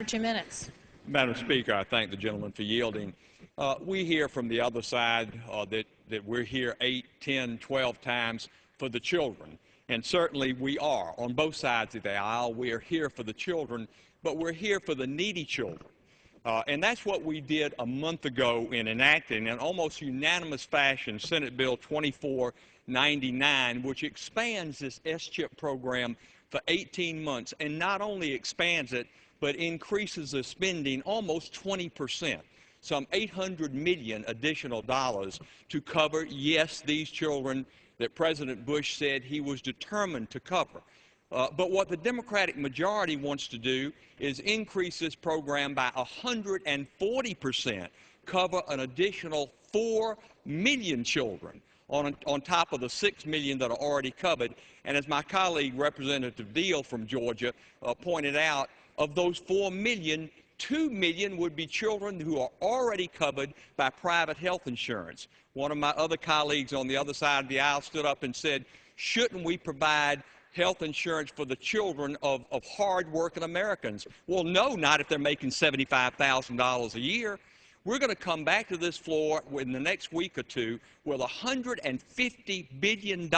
For 2 minutes. Madam Speaker, I thank the gentleman for yielding. We hear from the other side that we're here 8, 10, 12 times for the children. And certainly we are. On both sides of the aisle, we are here for the children, but we're here for the needy children. And that's what we did a month ago in enacting, in almost unanimous fashion, Senate Bill 2499, which expands this SCHIP program for 18 months, and not only expands it, but increases the spending almost 20%, some $800 million additional dollars to cover, yes, these children that President Bush said he was determined to cover. But what the Democratic majority wants to do is increase this program by 140%, cover an additional 4 million children on top of the 6 million that are already covered. And as my colleague, Representative Deal from Georgia, pointed out, of those 4 million, 2 million would be children who are already covered by private health insurance. One of my other colleagues on the other side of the aisle stood up and said, shouldn't we provide health insurance for the children of hard-working Americans? Well, no, not if they're making $75,000 a year. We're going to come back to this floor in the next week or two with a $150 billion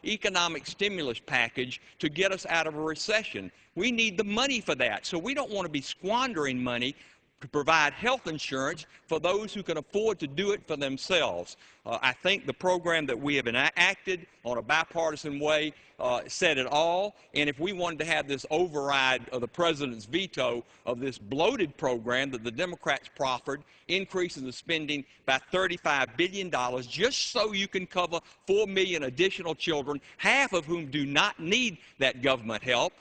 economic stimulus package to get us out of a recession. We need the money for that, so we don't want to be squandering money to provide health insurance for those who can afford to do it for themselves. I think the program that we have enacted on a bipartisan way said it all, and if we wanted to have this override of the President's veto of this bloated program that the Democrats proffered, increasing the spending by $35 billion just so you can cover 4 million additional children, half of whom do not need that government help,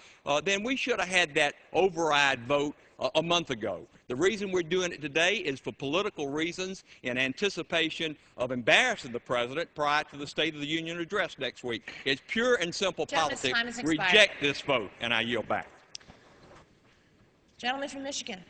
then we should have had that override vote a month ago. The reason we're doing it today is for political reasons in anticipation of embarrassing the President prior to the State of the Union address next week. It's pure and simple politics. Reject this vote, and I yield back. Gentleman from Michigan.